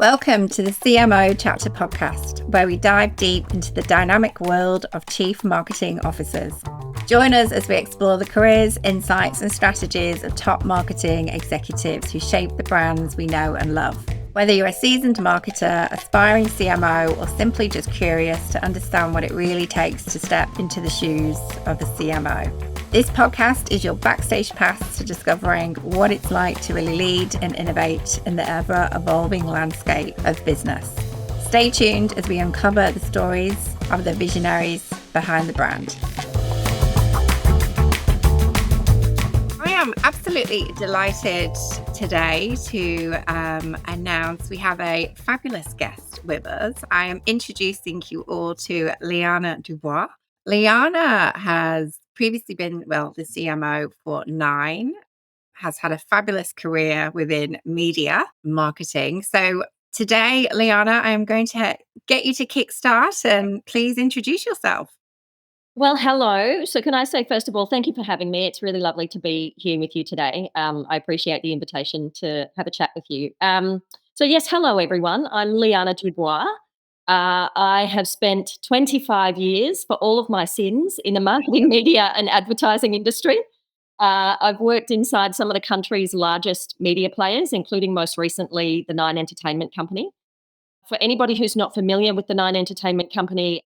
Welcome to the CMO Chapter podcast, where we dive deep into the dynamic world of Chief Marketing Officers. Join us as we explore the careers, insights, and strategies of top marketing executives who shape the brands we know and love. Whether you're a seasoned marketer, aspiring CMO, or simply just curious to understand what it really takes to step into the shoes of a CMO. This podcast is your backstage pass to discovering what it's like to really lead and innovate in the ever-evolving landscape of business. Stay tuned as we uncover the stories of the visionaries behind the brand. I am absolutely delighted today to announce we have a fabulous guest with us. I am introducing you all to Liana Dubois. Liana has previously been, the CMO for Nine, has had a fabulous career within media marketing. So today, Liana, I am going to get you to kickstart and please introduce yourself. Well, hello. So can I say, first of all, thank you for having me. It's really lovely to be here with you today. I appreciate the invitation to have a chat with you. Yes, hello, everyone. I'm Liana Dubois. I have spent 25 years for all of my sins in the marketing, media and advertising industry. I've worked inside some of the country's largest media players, including most recently the Nine Entertainment Company. For anybody who's not familiar with the Nine Entertainment Company,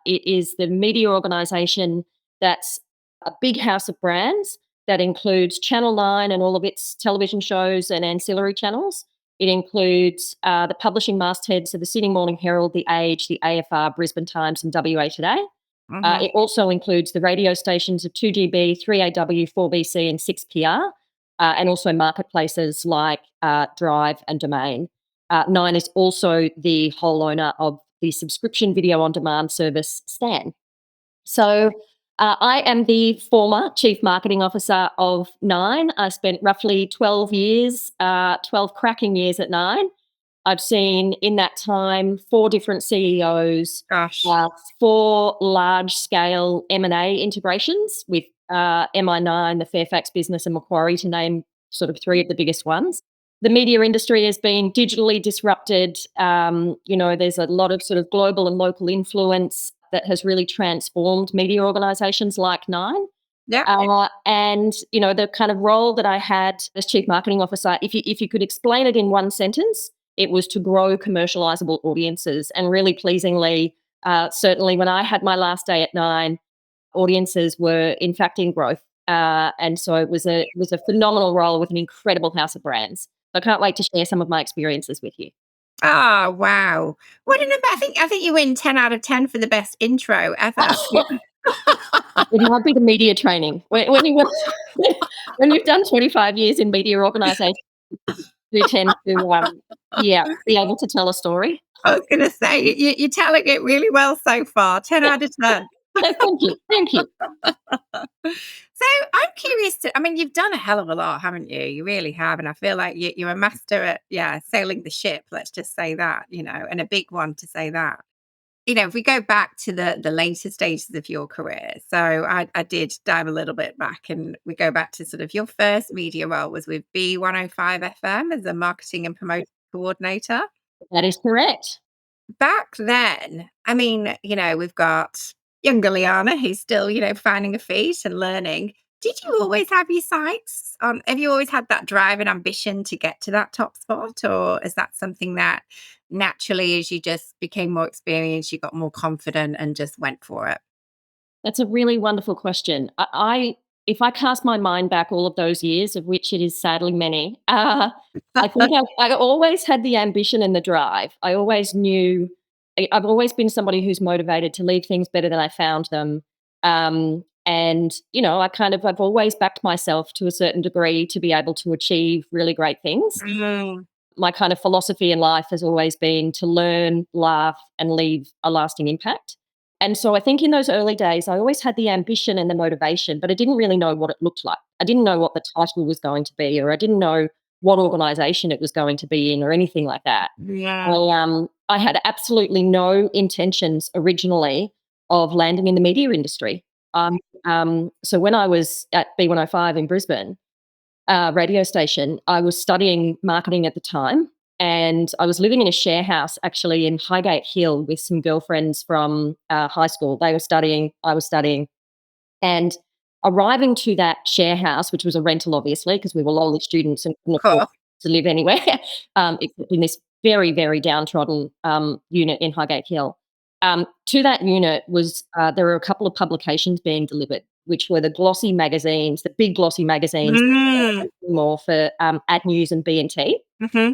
it is the media organisation that's a big house of brands that includes Channel 9 and all of its television shows and ancillary channels. It includes the publishing mastheads of the Sydney Morning Herald, The Age, the AFR, Brisbane Times and WA Today. It also includes the radio stations of 2GB, 3AW, 4BC and 6PR, and also marketplaces like Drive and Domain. Nine is also the whole owner of the subscription video on demand service Stan. So I am the former Chief Marketing Officer of Nine. I spent roughly 12 cracking years at Nine. I've seen in that time 4 different CEOs, 4 large-scale M&A integrations with MI9, the Fairfax business and Macquarie, to name sort of 3 of the biggest ones. The media industry has been digitally disrupted. There's a lot of sort of global and local influence that has really transformed media organisations like Nine. Yeah. The kind of role that I had as Chief Marketing Officer, if you could explain it in one sentence, it was to grow commercialisable audiences. And really pleasingly, certainly when I had my last day at Nine, audiences were in fact in growth. And so it was a phenomenal role with an incredible house of brands. I can't wait to share some of my experiences with you. Oh, wow. What an I think you win 10 out of 10 for the best intro ever. It might be the media training. When you've done 25 years in media organisations, you tend to be able to tell a story. I was going to say, you're telling it really well so far. 10 out of 10. Thank you. So I'm curious you've done a hell of a lot, haven't you? You really have. And I feel like you're a master at, sailing the ship. Let's just say that, and a big one to say that. If we go back to the later stages of your career, so I did dive a little bit back and we go back to sort of your first media role was with B105 FM as a marketing and promotion coordinator. That is correct. Back then, we've got younger Liana who's still, finding her feet and learning. Did you always have your sights on? Have you always had that drive and ambition to get to that top spot? Or is that something that naturally, as you just became more experienced, you got more confident and just went for it? That's a really wonderful question. If I cast my mind back all of those years, of which it is sadly many, I think I always had the ambition and the drive. I always knew I've always been somebody who's motivated to leave things better than I found them. I've always backed myself to a certain degree to be able to achieve really great things. Mm-hmm. My kind of philosophy in life has always been to learn, laugh, and leave a lasting impact. And so I think in those early days, I always had the ambition and the motivation, but I didn't really know what it looked like. I didn't know what the title was going to be, or I didn't know what organisation it was going to be in, or anything like that. Yeah. I had absolutely no intentions originally of landing in the media industry. So when I was at B105 in Brisbane radio station, I was studying marketing at the time. And I was living in a share house actually in Highgate Hill with some girlfriends from high school. They were studying, I was studying. And arriving to that share house, which was a rental, obviously, because we were lonely students and couldn't afford Cool. to live anywhere, except in this very, very downtrodden unit in Highgate Hill. To that unit was there were a couple of publications being delivered, which were the glossy magazines, the big glossy magazines, Mm. more for AdNews and B&T. Mm-hmm.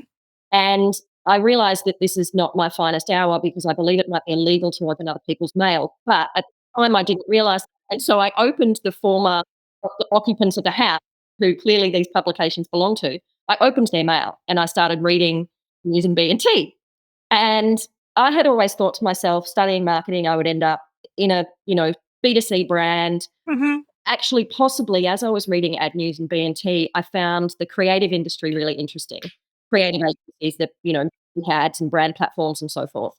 And I realised that this is not my finest hour because I believe it might be illegal to open other people's mail. But at the time, I didn't realise. And so I opened the former occupants of the house, who clearly these publications belong to. I opened their mail and I started reading news and B&T. And I had always thought to myself, studying marketing, I would end up in a, B2C brand. Mm-hmm. Actually, possibly, as I was reading AdNews and B&T, I found the creative industry really interesting. Creative agencies that, ads and brand platforms and so forth.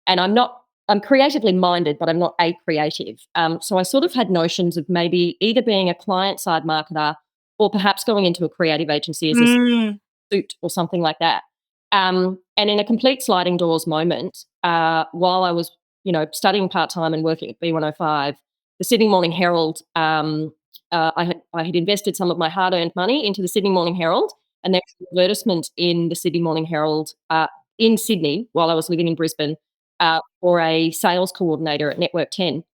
And I'm creatively minded, but I'm not a creative. So I sort of had notions of maybe either being a client side marketer or perhaps going into a creative agency as a Mm. suit or something like that. And in a complete sliding doors moment, while I was, studying part time and working at B105, the Sydney Morning Herald, I had invested some of my hard earned money into the Sydney Morning Herald, and there was an advertisement in the Sydney Morning Herald in Sydney while I was living in Brisbane for a sales coordinator at Network 10.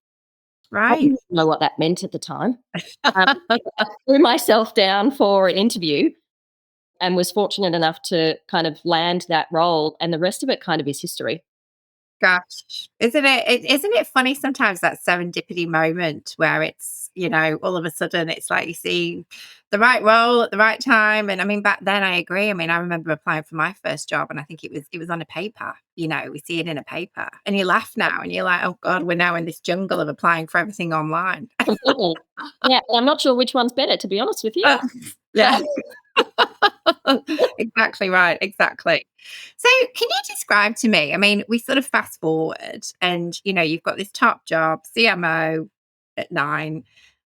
I Right. didn't know what that meant at the time. Um, I threw myself down for an interview and was fortunate enough to kind of land that role, and the rest of it kind of is history. Gosh, isn't it funny sometimes that serendipity moment where it's, all of a sudden it's like you see the right role at the right time. And I mean, back then I agree. I mean, I remember applying for my first job and I think it was on a paper, we see it in a paper and you laugh now and you're like, oh God, we're now in this jungle of applying for everything online. Completely. Yeah, and I'm not sure which one's better, to be honest with you. Yeah. Exactly right. Exactly. So, can you describe to me? I mean, we sort of fast forward, and you've got this top job, CMO at 9.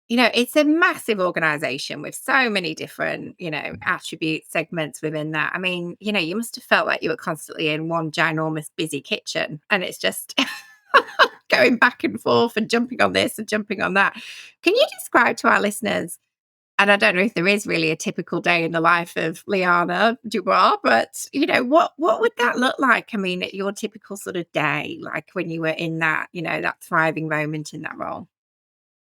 It's a massive organization with so many different, attribute segments within that. I mean, you must have felt like you were constantly in one ginormous busy kitchen, and it's just going back and forth and jumping on this and jumping on that. Can you describe to our listeners? And I don't know if there is really a typical day in the life of Liana Dubois, but what would that look like? I mean, your typical sort of day, like when you were in that, that thriving moment in that role.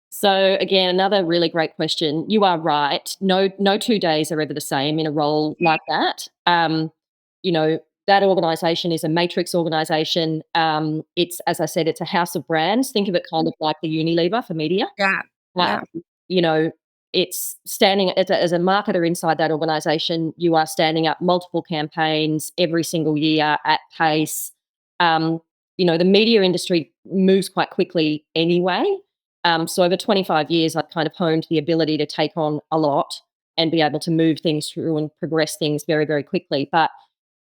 So again, another really great question. You are right. No 2 days are ever the same in a role like that. You know, that organisation is a matrix organisation. It's, as I said, it's a house of brands. Think of it kind of like the Unilever for media. Yeah. Uh, Yeah. you know, it's standing as a marketer inside that organisation. You are standing up multiple campaigns every single year at pace. Um, the media industry moves quite quickly anyway. So over 25 years, I've kind of honed the ability to take on a lot and be able to move things through and progress things very, very quickly. But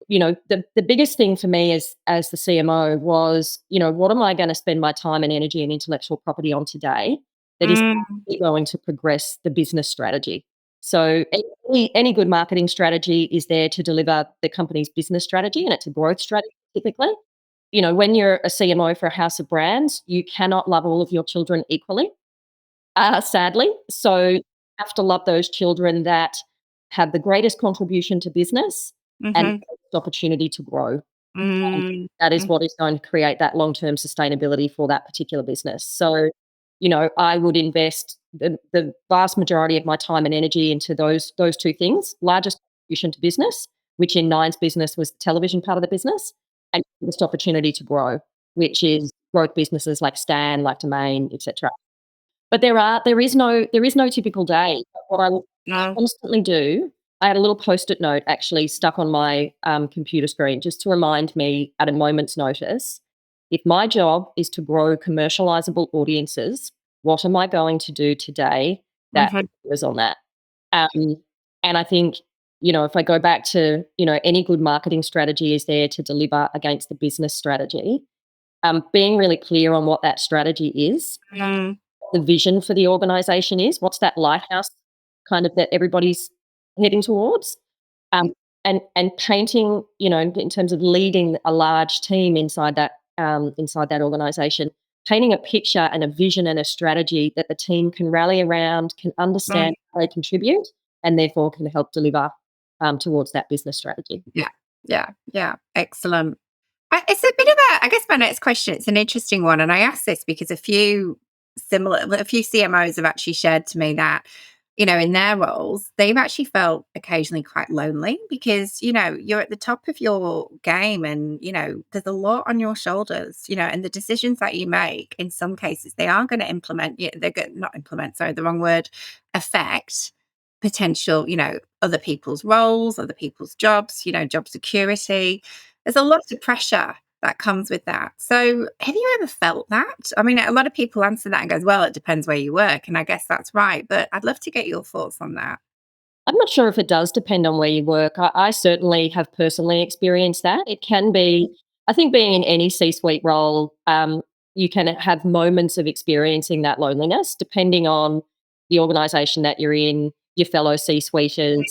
the biggest thing for me as the CMO was, what am I going to spend my time and energy and intellectual property on today that is Mm. going to progress the business strategy? So any good marketing strategy is there to deliver the company's business strategy, and it's a growth strategy typically. When you're a CMO for a house of brands, you cannot love all of your children equally, sadly. So you have to love those children that have the greatest contribution to business and Mhm. the opportunity to grow. And Mm. that is Mm. what is going to create that long-term sustainability for that particular business. So, I would invest the vast majority of my time and energy into those two things: largest contribution to business, which in Nine's business was the television part of the business, and biggest opportunity to grow, which is growth businesses like Stan, like Domain, etc. But there is no typical day. What I will No. constantly do, I had a little Post-it note actually stuck on my, computer screen just to remind me at a moment's notice, if my job is to grow commercializable audiences, what am I going to do today that Mhm. was on that? Um, and I think, if I go back to, any good marketing strategy is there to deliver against the business strategy, being really clear on what that strategy is, Mm. the vision for the organization is, what's that lighthouse kind of that everybody's heading towards, and painting, in terms of leading a large team inside that organization, painting a picture and a vision and a strategy that the team can rally around, can understand how they contribute, and therefore can help deliver towards that business strategy. Yeah. Yeah. Yeah. Excellent. It's a bit of a, I guess my next question, it's an interesting one. And I ask this because a few CMOs have actually shared to me that, in their roles, they've actually felt occasionally quite lonely because, you're at the top of your game and, there's a lot on your shoulders, and the decisions that you make, in some cases, they are going to not implement, sorry, the wrong word, affect potential, other people's roles, other people's jobs, job security. There's a lot of pressure that comes with that. So have you ever felt that? I mean, a lot of people answer that and goes, well, it depends where you work. And I guess that's right. But I'd love to get your thoughts on that. I'm not sure if it does depend on where you work. I certainly have personally experienced that. It can be, I think, being in any C-suite role, you can have moments of experiencing that loneliness depending on the organization that you're in, your fellow C-suiters,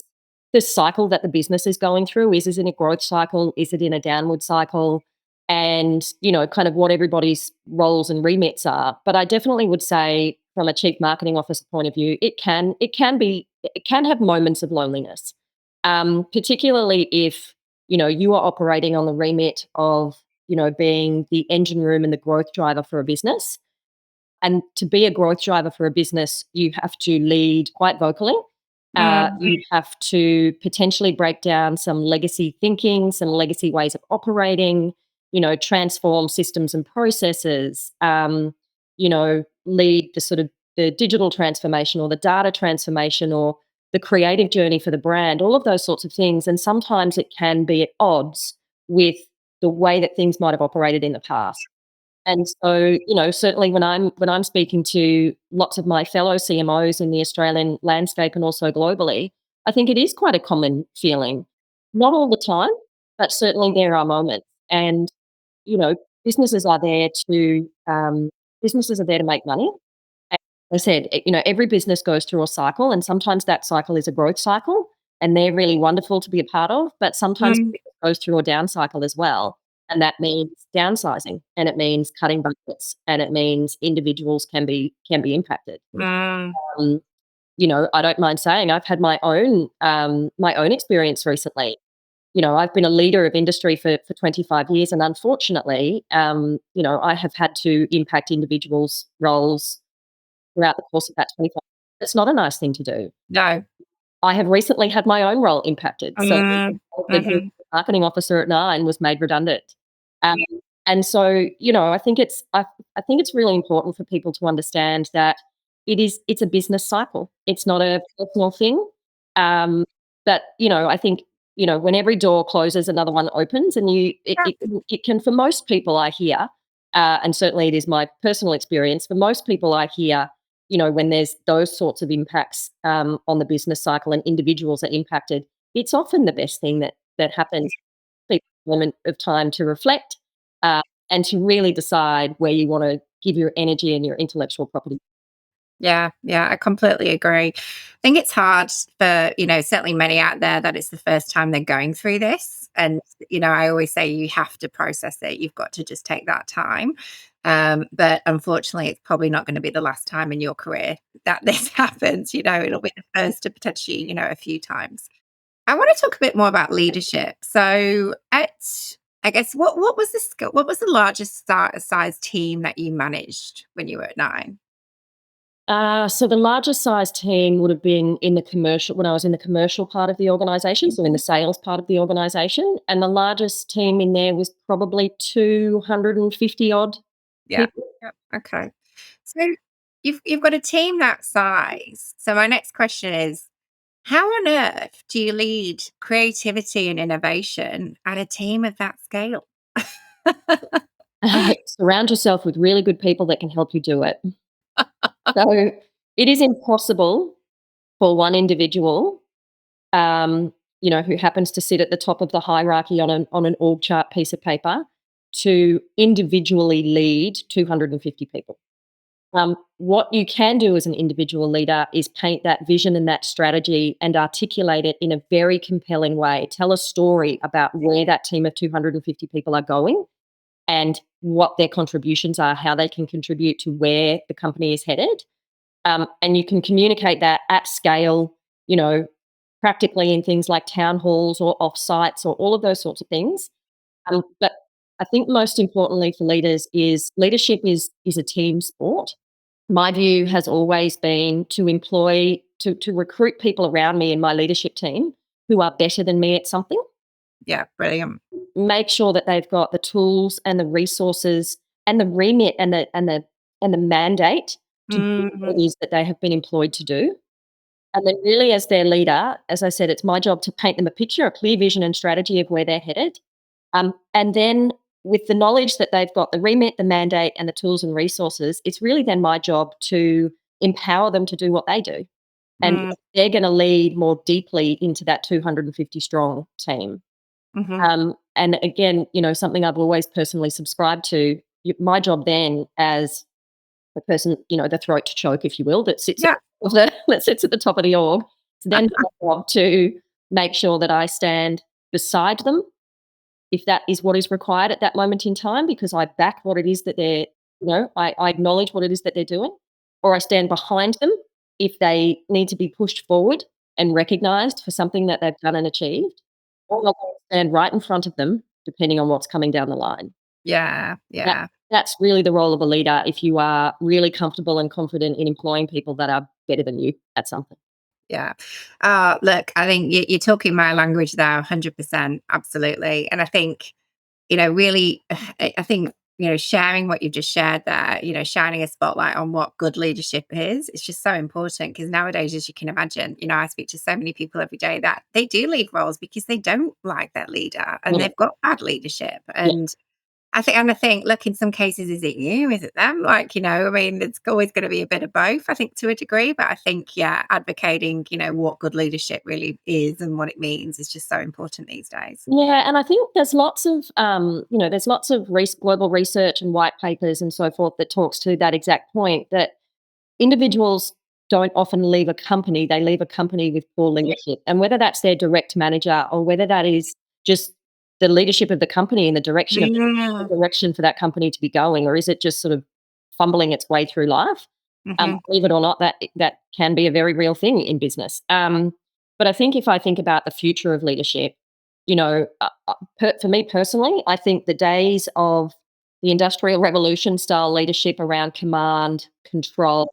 the cycle that the business is going through. Is it in a growth cycle? Is it in a downward cycle? And, kind of what everybody's roles and remits are. But I definitely would say, from a chief marketing officer point of view, it can have moments of loneliness, particularly if you are operating on the remit of being the engine room and the growth driver for a business. And to be a growth driver for a business, you have to lead quite vocally. You have to potentially break down some legacy thinking, some legacy ways of operating, transform systems and processes, lead the sort of the digital transformation or the data transformation or the creative journey for the brand, all of those sorts of things. And sometimes it can be at odds with the way that things might have operated in the past. And so, certainly when I'm speaking to lots of my fellow CMOs in the Australian landscape and also globally, I think it is quite a common feeling. Not all the time, but certainly there are moments. And, you know, businesses are there to make money. I said, every business goes through a cycle, and sometimes that cycle is a growth cycle, and they're really wonderful to be a part of. But sometimes it goes through a down cycle as well, and that means downsizing, and it means cutting budgets, and it means individuals can be impacted. Mm. I don't mind saying I've had my own experience recently. I've been a leader of industry for 25 years, and unfortunately, I have had to impact individuals' roles throughout the course of that 25. It's not a nice thing to do. No. I have recently had my own role impacted. So the group Mhm. marketing officer at Nine was made redundant. Um, and so, I think it's really important for people to understand that it's a business cycle. It's not a personal thing. Um, but I think when every door closes, another one opens, and it can, for most people, I hear, and certainly it is my personal experience. For most people, I hear, when there's those sorts of impacts on the business cycle and individuals are impacted, it's often the best thing that happens. People have a moment of time to reflect uh, and to really decide where you want to give your energy and your intellectual property. Yeah, yeah, I completely agree. I think it's hard for, certainly many out there that it's the first time they're going through this. And, I always say you have to process it. You've got to just take that time. But unfortunately, it's probably not going to be the last time in your career that this happens. It'll be the first to potentially, a few times. I want to talk a bit more about leadership. So I guess, what was the skill? What was the largest size team that you managed when you were at Nine? So the largest size team would have been when I was in the commercial part of the organisation, so in the sales part of the organisation, and the largest team in there was probably 250 odd Yeah. people. Yep. Okay. So you've got a team that size. So my next question is, how on earth do you lead creativity and innovation at a team of that scale? Surround yourself with really good people that can help you do it. So it is impossible for one individual, who happens to sit at the top of the hierarchy on an org chart piece of paper, to individually lead 250 people. What you can do as an individual leader is paint that vision and that strategy and articulate it in a very compelling way. Tell a story about where that team of 250 people are going and what their contributions are, how they can contribute to where the company is headed. And you can communicate that at scale, practically in things like town halls or offsites or all of those sorts of things. But I think most importantly for leaders is leadership is a team sport. My view has always been to employ, to recruit people around me in my leadership team who are better than me at something. Yeah, brilliant. Make sure that they've got the tools and the resources and the remit and the mandate to do what it is that they have been employed to do. And then really as their leader, as I said, it's my job to paint them a picture, a clear vision and strategy of where they're headed. And then with the knowledge that they've got the remit, the mandate, and the tools and resources, it's really then my job to empower them to do what they do. And they're going to lead more deeply into that 250 strong team. And again, something I've always personally subscribed to, my job then as the person, the throat to choke, if you will, that sits at the top of the org, it's then my job to make sure that I stand beside them if that is what is required at that moment in time, because I back what it is that they're, I acknowledge what it is that they're doing, or I stand behind them if they need to be pushed forward and recognised for something that they've done and achieved, or I'll stand right in front of them, depending on what's coming down the line. Yeah. That's really the role of a leader if you are really comfortable and confident in employing people that are better than you at something. Yeah. Look, I think you're talking my language there, 100%. Absolutely. And I think, really, I think, sharing what you've just shared there, shining a spotlight on what good leadership is, it's just so important because nowadays, as you can imagine, I speak to so many people every day that they do lead roles because they don't like their leader and they've got bad leadership. And I think, look, in some cases, is it you? Is it them? I mean, it's always going to be a bit of both, I think, to a degree. But I think, advocating, what good leadership really is and what it means is just so important these days. Yeah, and I think there's lots of, global research and white papers and so forth that talks to that exact point, that individuals don't often leave a company, they leave a company with poor leadership. And whether that's their direct manager or whether that is just the leadership of the company and the direction of the direction for that company to be going, or is it just sort of fumbling its way through life? Believe it or not, that can be a very real thing in business. But I think if I think about the future of leadership, for me personally, I think the days of the Industrial Revolution style leadership around command, control,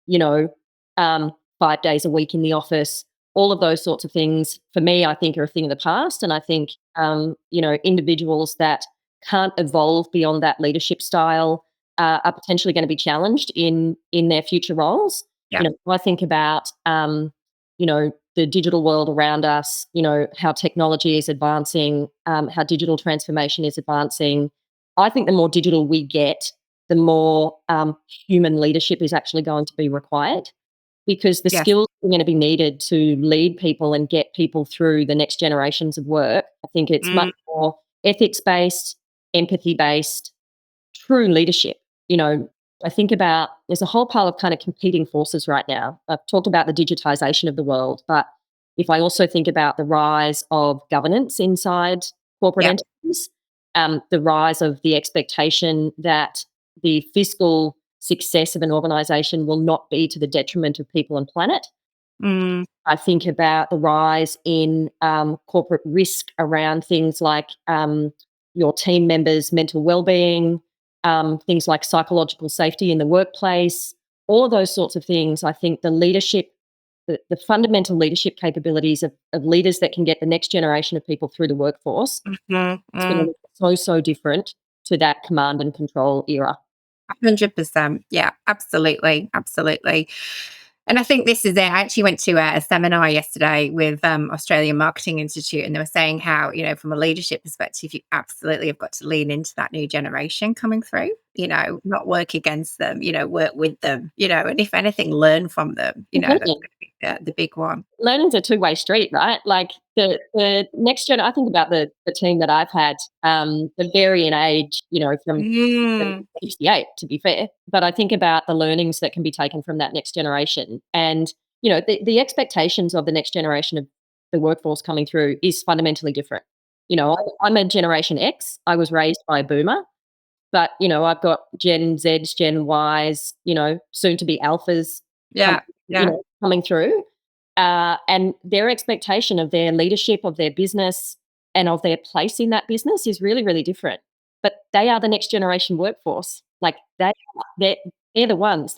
you know, 5 days a week in the office, all of those sorts of things, for me, I think are a thing of the past. And I think, individuals that can't evolve beyond that leadership style are potentially going to be challenged in their future roles. Yeah. I think about, the digital world around us, how technology is advancing, how digital transformation is advancing. I think the more digital we get, the more human leadership is actually going to be required, because the skills are going to be needed to lead people and get people through the next generations of work. I think it's much more ethics-based, empathy-based, true leadership. I think about, there's a whole pile of kind of competing forces right now. I've talked about the digitization of the world, but if I also think about the rise of governance inside corporate entities, the rise of the expectation that the fiscal success of an organization will not be to the detriment of people and planet. I think about the rise in corporate risk around things like your team members' mental well-being, things like psychological safety in the workplace, all of those sorts of things. I think the leadership, the fundamental leadership capabilities of leaders that can get the next generation of people through the workforce is going to look so different to that command and control era. 100%. Yeah, absolutely. Absolutely. And I think this is it. I actually went to a seminar yesterday with Australian Marketing Institute, and they were saying how, from a leadership perspective, you absolutely have got to lean into that new generation coming through, not work against them, work with them, and if anything, learn from them. That's going to be the big one. Learning's a two-way street, right? Like the next gen, I think about the team that I've had, they vary in age, from Mm, 68, to be fair. But I think about the learnings that can be taken from that next generation. And, the expectations of the next generation of the workforce coming through is fundamentally different. I'm a Generation X. I was raised by a boomer, but, I've got Gen Zs, Gen Ys, soon to be alphas, com- yeah, yeah. coming through. And their expectation of their leadership, of their business, and of their place in that business is really, really different. But they are the next generation workforce. Like they're the ones.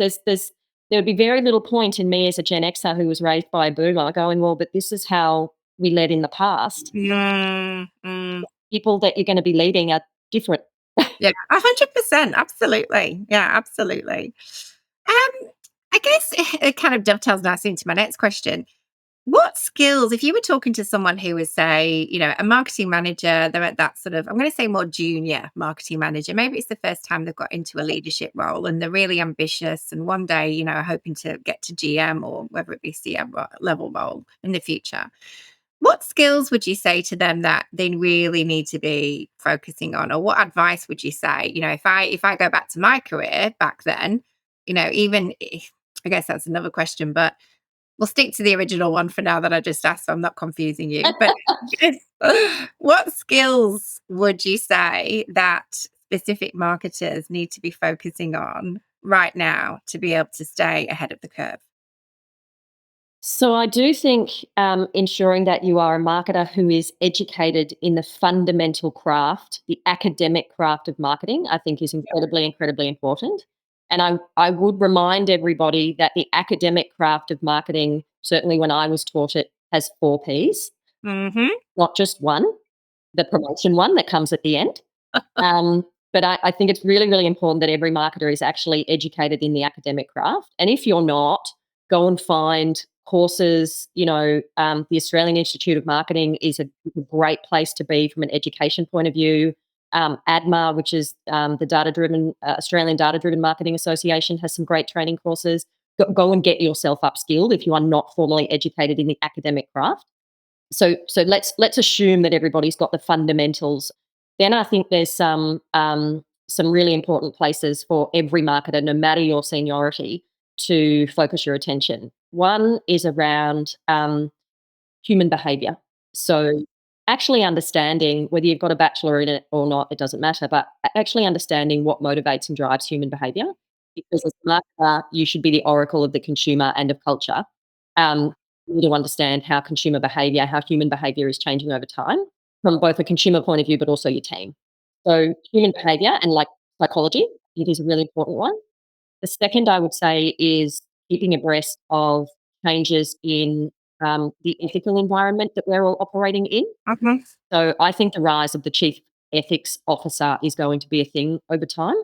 There would be very little point in me as a Gen Xer who was raised by a boomer going, well, but this is how we led in the past. Mm, mm. People that you're going to be leading are different. Yeah, 100%. Absolutely. Yeah, absolutely. I guess it kind of dovetails nicely into my next question. What skills, if you were talking to someone who was, say, a marketing manager, they're at that sort of, I'm going to say more junior marketing manager, maybe it's the first time they've got into a leadership role and they're really ambitious and one day, are hoping to get to GM or whether it be CM level role in the future. What skills would you say to them that they really need to be focusing on, or what advice would you say? If I go back to my career back then, even I guess that's another question, but we'll stick to the original one for now that I just asked, so I'm not confusing you. But what skills would you say that specific marketers need to be focusing on right now to be able to stay ahead of the curve? So I do think ensuring that you are a marketer who is educated in the fundamental craft, the academic craft of marketing, I think is incredibly, incredibly important. And I would remind everybody that the academic craft of marketing, certainly when I was taught it, has 4 Ps, Hmm. not just one, the promotion one that comes at the end. But I think it's really, really important that every marketer is actually educated in the academic craft. And if you're not, go and find courses. The Australian Institute of Marketing is a great place to be from an education point of view. ADMA, which is the data-driven Australian Data-Driven Marketing Association, has some great training courses. Go and get yourself upskilled if you are not formally educated in the academic craft. So let's assume that everybody's got the fundamentals. Then I think there's some really important places for every marketer, no matter your seniority, to focus your attention. One is around human behavior. So actually understanding whether you've got a bachelor in it or not, it doesn't matter, but actually understanding what motivates and drives human behavior. Because as a marketer, you should be the oracle of the consumer and of culture. You need to understand how consumer behavior, how human behavior is changing over time from both a consumer point of view, but also your team. So human behavior and like psychology, it is a really important one. The second I would say is keeping abreast of changes in the ethical environment that we're all operating in. Hmm. So I think the rise of the chief ethics officer is going to be a thing over time.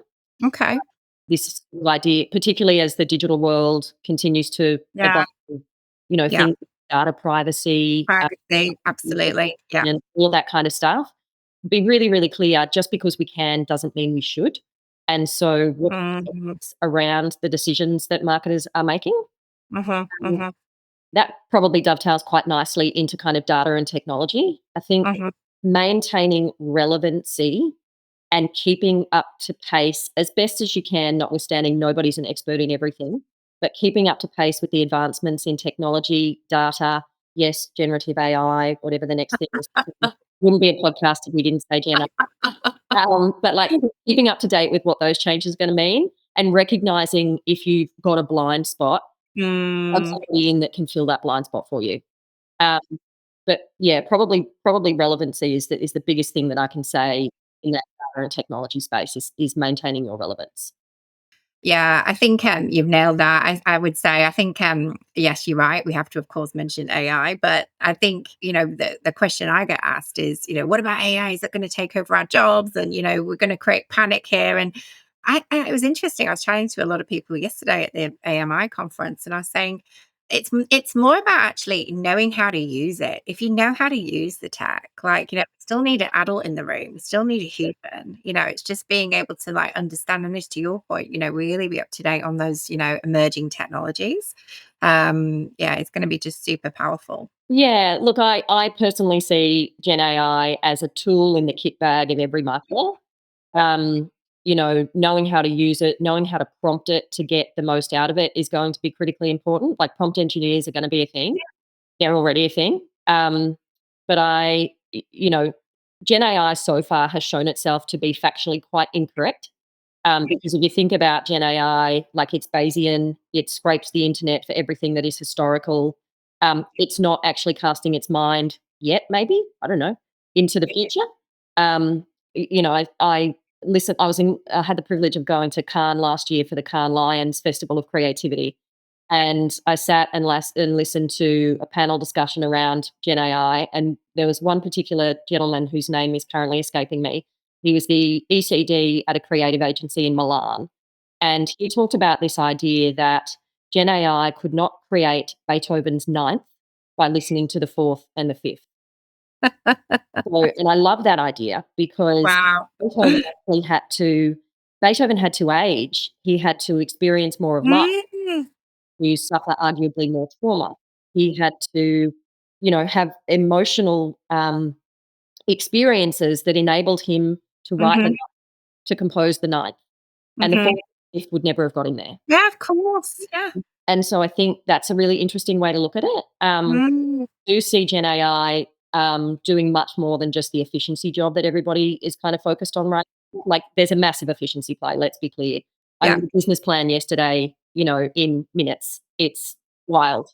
Okay. This idea, particularly as the digital world continues to Yeah. evolve, Yeah. things like data privacy, Privacy. Absolutely. Yeah. and all that kind of stuff. Be really, really clear. Just because we can doesn't mean we should. And so, what Hmm. around the decisions that marketers are making? Hmm. Um, Hmm. that probably dovetails quite nicely into kind of data and technology. I think Hmm. maintaining relevancy and keeping up to pace as best as you can, notwithstanding nobody's an expert in everything, but keeping up to pace with the advancements in technology, data, yes, generative AI, whatever the next thing is. Wouldn't be a podcast if we didn't say Gen. But like keeping up to date with what those changes are going to mean and recognizing if you've got a blind spot, plug Mm, somebody in that can fill that blind spot for you. Um, but yeah, probably relevancy is the biggest thing that I can say in that data and technology space is maintaining your relevance. yeah, I think you've nailed that. I would say, I think, yes, you're right. We have to, of course, mention AI, but I think, the question I get asked is, what about AI? Is it going to take over our jobs? And, we're going to create panic here. And it was interesting. I was chatting to a lot of people yesterday at the AMI conference, and I was saying, it's more about actually knowing how to use it. If you know how to use the tech, like, still need an adult in the room, still need a human, it's just being able to like understand, and this to your point, really be up to date on those, emerging technologies. Yeah, it's going to be just super powerful. Yeah, look, I personally see Gen AI as a tool in the kit bag of every marketer. Um, knowing how to use it, knowing how to prompt it to get the most out of it is going to be critically important. Like prompt engineers are going to be a thing. They're already a thing. But Gen AI so far has shown itself to be factually quite incorrect. Because if you think about Gen AI, like it's Bayesian, it scrapes the internet for everything that is historical. It's not actually casting its mind yet, maybe, I don't know, into the future. I listen, I had the privilege of going to Cannes last year for the Cannes Lions Festival of Creativity. And I sat and listened to a panel discussion around Gen AI. And there was one particular gentleman whose name is currently escaping me. He was the ECD at a creative agency in Milan. And he talked about this idea that Gen AI could not create Beethoven's ninth by listening to the fourth and the fifth. And I love that idea because Wow. Beethoven had to age. He had to experience more of life Mm. to suffer arguably more trauma. He had to, have emotional experiences that enabled him to write Mhm. to compose the ninth, and the Mhm. fourth would never have got in there. Yeah, of course. Yeah. And so I think that's a really interesting way to look at it. Mm. Do see Gen AI doing much more than just the efficiency job that everybody is kind of focused on right now. Like there's a massive efficiency play, let's be clear. I Yeah. wrote a business plan yesterday, in minutes. It's wild.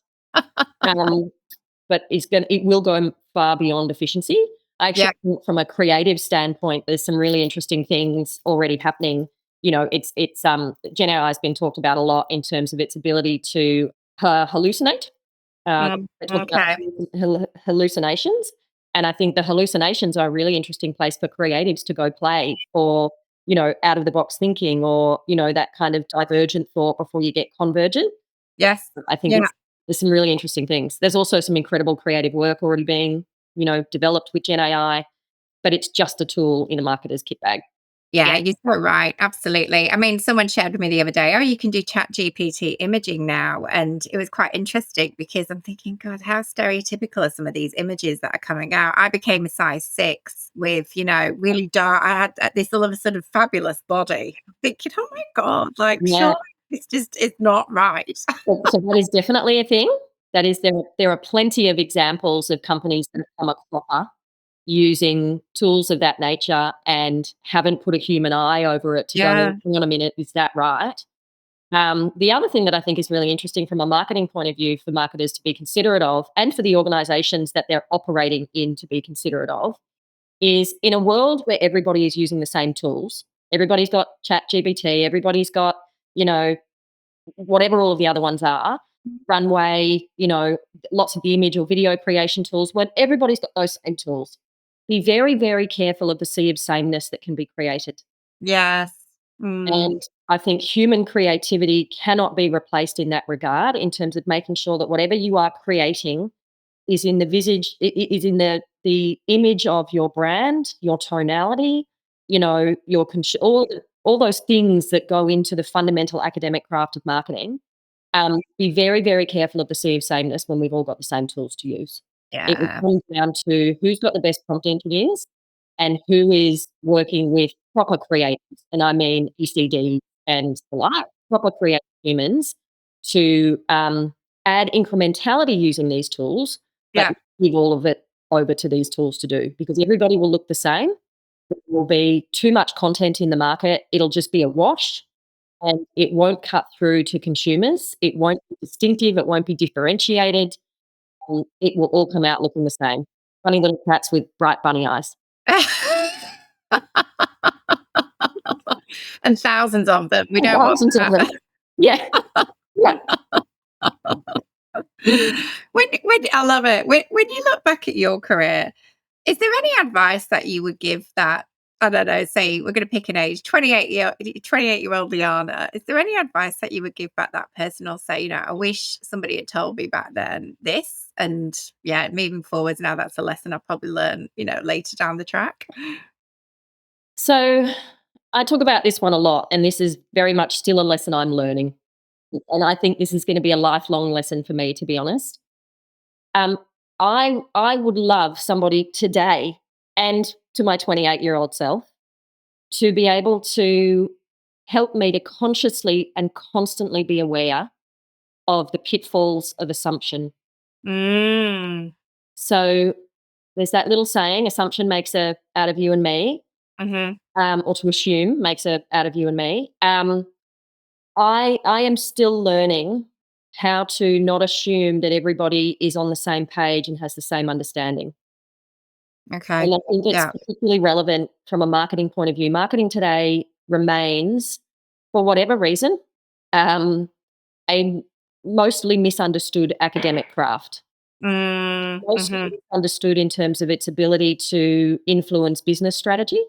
Um, but it will go far beyond efficiency. I actually Yeah. think from a creative standpoint, there's some really interesting things already happening. It's Gen AI has been talked about a lot in terms of its ability to hallucinate. They talk about Okay. hallucinations, and I think the hallucinations are a really interesting place for creatives to go play for, out of the box thinking or, that kind of divergent thought before you get convergent. Yes. I think Yeah. there's some really interesting things. There's also some incredible creative work already being, developed with Gen AI, but it's just a tool in a marketer's kit bag. Yeah, you're so right. Absolutely. I mean, someone shared with me the other day, oh, you can do chat GPT imaging now. And it was quite interesting because I'm thinking, God, how stereotypical are some of these images that are coming out? I became a size 6 with, really dark. I had this all of a sudden fabulous body. I'm thinking, oh my God, like, Yeah. sure, it's not right. So that is definitely a thing. That is there are plenty of examples of companies that have come a cropper using tools of that nature and haven't put a human eye over it to go, Yeah. hang on a minute, is that right? The other thing that I think is really interesting from a marketing point of view for marketers to be considerate of, and for the organizations that they're operating in to be considerate of, is in a world where everybody is using the same tools, everybody's got chat GBT, everybody's got, whatever all of the other ones are, runway, lots of the image or video creation tools, when everybody's got those same tools. Be very, very careful of the sea of sameness that can be created. Yes. Mm. And I think human creativity cannot be replaced in that regard, in terms of making sure that whatever you are creating is in the is in the image of your brand, your tonality, your all those things that go into the fundamental academic craft of marketing. Be very, very careful of the sea of sameness when we've all got the same tools to use. It will Yeah. come down to who's got the best prompt engineers and who is working with proper creatives, and I mean ECD and the like, proper creative humans to add incrementality using these tools, but Yeah. give all of it over to these tools to do, because everybody will look the same. There will be too much content in the market. It'll just be a wash and it won't cut through to consumers. It won't be distinctive. It won't be differentiated. It will all come out looking the same. Funny little cats with bright bunny eyes. And thousands of them. We don't want Thousands of them. that. Yeah. Yeah. When I love it. When you look back at your career, is there any advice that you would give that I don't know, say we're going to pick an age, 28-year-old Liana. Is there any advice that you would give back that person, or say, I wish somebody had told me back then this, and yeah, moving forwards now, that's a lesson I'll probably learn, later down the track. So I talk about this one a lot, and this is very much still a lesson I'm learning. And I think this is going to be a lifelong lesson for me, to be honest. Um, I would love somebody today, and to my 28-year-old self, to be able to help me to consciously and constantly be aware of the pitfalls of assumption. Mm. So there's that little saying, assumption makes a out of you and me, or to assume makes a out of you and me. I am still learning how to not assume that everybody is on the same page and has the same understanding. Okay. And I think it's Yeah. particularly relevant from a marketing point of view. Marketing today remains, for whatever reason, um, a mostly misunderstood academic craft. Mostly Mm-hmm. misunderstood in terms of its ability to influence business strategy.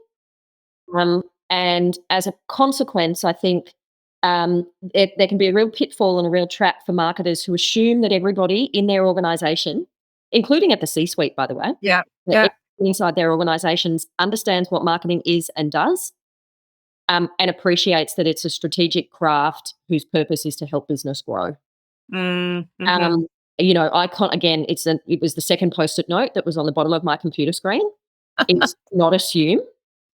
And as a consequence, I think there can be a real pitfall and a real trap for marketers who assume that everybody in their organization, including at the C-suite, by the way, Yeah. that Yeah. everybody inside their organizations understands what marketing is and does, and appreciates that it's a strategic craft whose purpose is to help business grow. Mm-hmm. Um, I can't, again, it was the second post-it note that was on the bottom of my computer screen. It's not assume,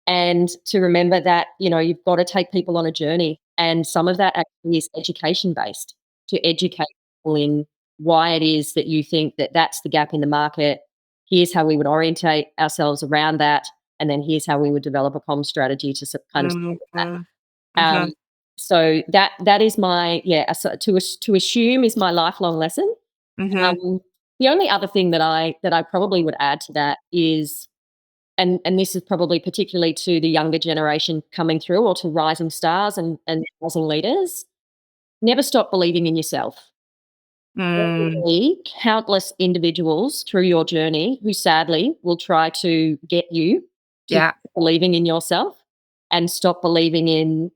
and to remember that, you've got to take people on a journey. And some of that actually is education based, to educate people in why it is that you think that that's the gap in the market. Here's how we would orientate ourselves around that. And then here's how we would develop a comm strategy to kind of support that. Mm-hmm. Mm-hmm. Um, so that is my, so to assume is my lifelong lesson. Mm-hmm. Um, the only other thing that I probably would add to that is, and this is probably particularly to the younger generation coming through, or to rising stars and rising leaders, never stop believing in yourself. There will Mm. be countless individuals through your journey who sadly will try to get you to Yeah. believing in yourself and stop believing in,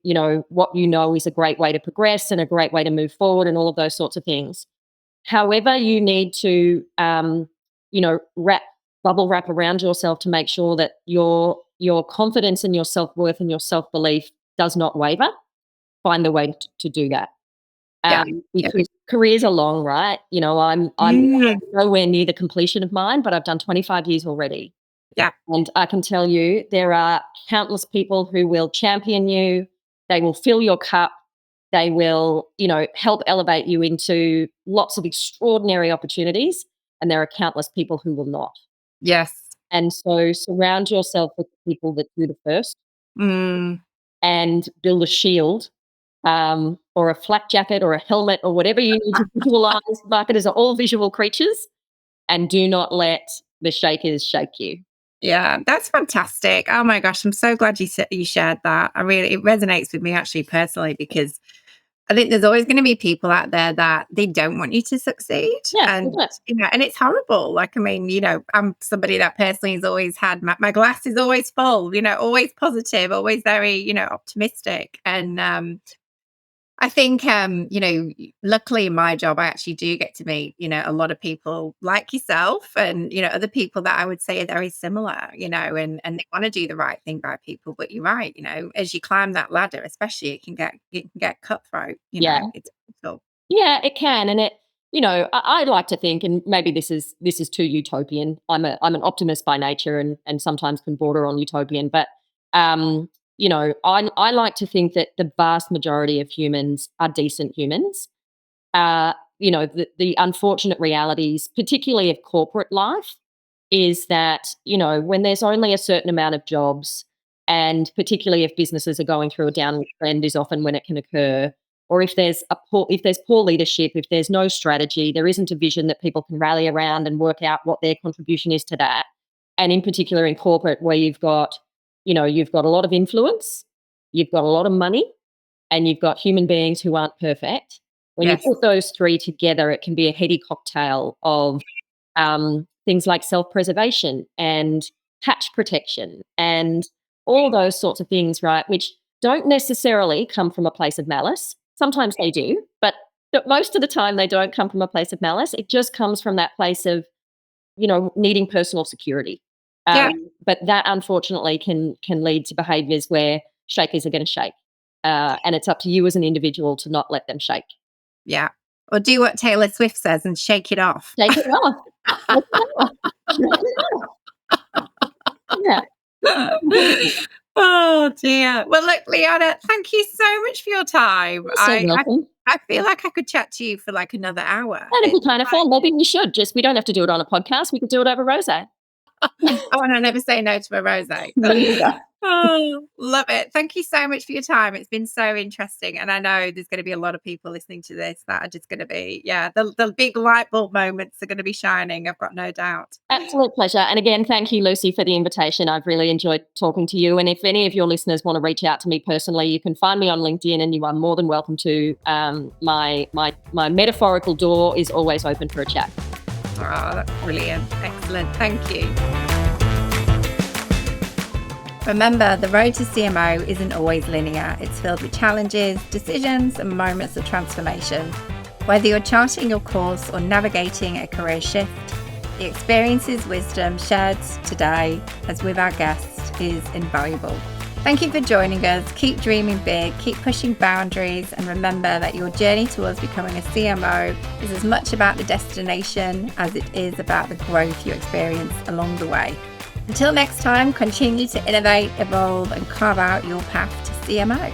what is a great way to progress and a great way to move forward and all of those sorts of things. However, you need to, wrap bubble wrap around yourself to make sure that your confidence and your self-worth and your self-belief does not waver. Find a way to do that. Yeah. Yeah. Because careers are long, right? I'm Mm. nowhere near the completion of mine, but I've done 25 years already. Yeah. And I can tell you there are countless people who will champion you. They will fill your cup. They will, help elevate you into lots of extraordinary opportunities. And there are countless people who will not. Yes. And so surround yourself with people that do the first, Mm. and build a shield, or a flak jacket or a helmet or whatever you need to visualize. Marketers are all visual creatures, and do not let the shakers shake you. Yeah, that's fantastic. Oh my gosh, I'm so glad you shared that. It resonates with me actually personally, because I think there's always going to be people out there that they don't want you to succeed, Yeah, and that's it. and it's horrible. Like, I mean, I'm somebody that personally has always had my glass is always full. Always positive, always very optimistic, and I think, luckily in my job, I actually do get to meet, a lot of people like yourself, and, other people that I would say are very similar, and they want to do the right thing by people. But you're right, as you climb that ladder, especially, it can get cutthroat, Yeah. it's difficult. Yeah, it can, and I like to think, and maybe this is too utopian. I'm an optimist by nature, and sometimes can border on utopian, but I like to think that the vast majority of humans are decent humans. The unfortunate realities, particularly of corporate life, is that, when there's only a certain amount of jobs, and particularly if businesses are going through a downward trend, is often when it can occur. Or if there's poor leadership, if there's no strategy, there isn't a vision that people can rally around and work out what their contribution is to that. And in particular in corporate, where you've got a lot of influence, you've got a lot of money, and you've got human beings who aren't perfect. When you Yes. put those three together, it can be a heady cocktail of things like self-preservation and patch protection and all those sorts of things, right, which don't necessarily come from a place of malice. Sometimes they do, but most of the time they don't come from a place of malice. It just comes from that place of, needing personal security. Yeah. But that unfortunately can lead to behaviours where shakers are going to shake. And it's up to you as an individual to not let them shake. Yeah. Or do what Taylor Swift says and shake it off. Shake it off. Shake it off. Shake it off. Yeah. Oh dear. Well, look, Leanna, thank you so much for your time. You're so welcome. I feel like I could chat to you for like another hour. That'd be kind of fun. Maybe we should. We don't have to do it on a podcast. We could do it over rosé. Oh, and I never say no to a rosé. Oh, love it. Thank you so much for your time. It's been so interesting. And I know there's going to be a lot of people listening to this that are just going to be, the big light bulb moments are going to be shining. I've got no doubt. Absolute pleasure. And again, thank you, Lucy, for the invitation. I've really enjoyed talking to you. And if any of your listeners want to reach out to me personally, you can find me on LinkedIn and you are more than welcome to. My metaphorical door is always open for a chat. Oh, that's brilliant. Excellent. Thank you. Remember, the road to CMO isn't always linear. It's filled with challenges, decisions, and moments of transformation. Whether you're charting your course or navigating a career shift, the experiences, wisdom shared today, as with our guests, is invaluable. Thank you for joining us. Keep dreaming big, keep pushing boundaries, and remember that your journey towards becoming a CMO is as much about the destination as it is about the growth you experience along the way. Until next time, continue to innovate, evolve, and carve out your path to CMO.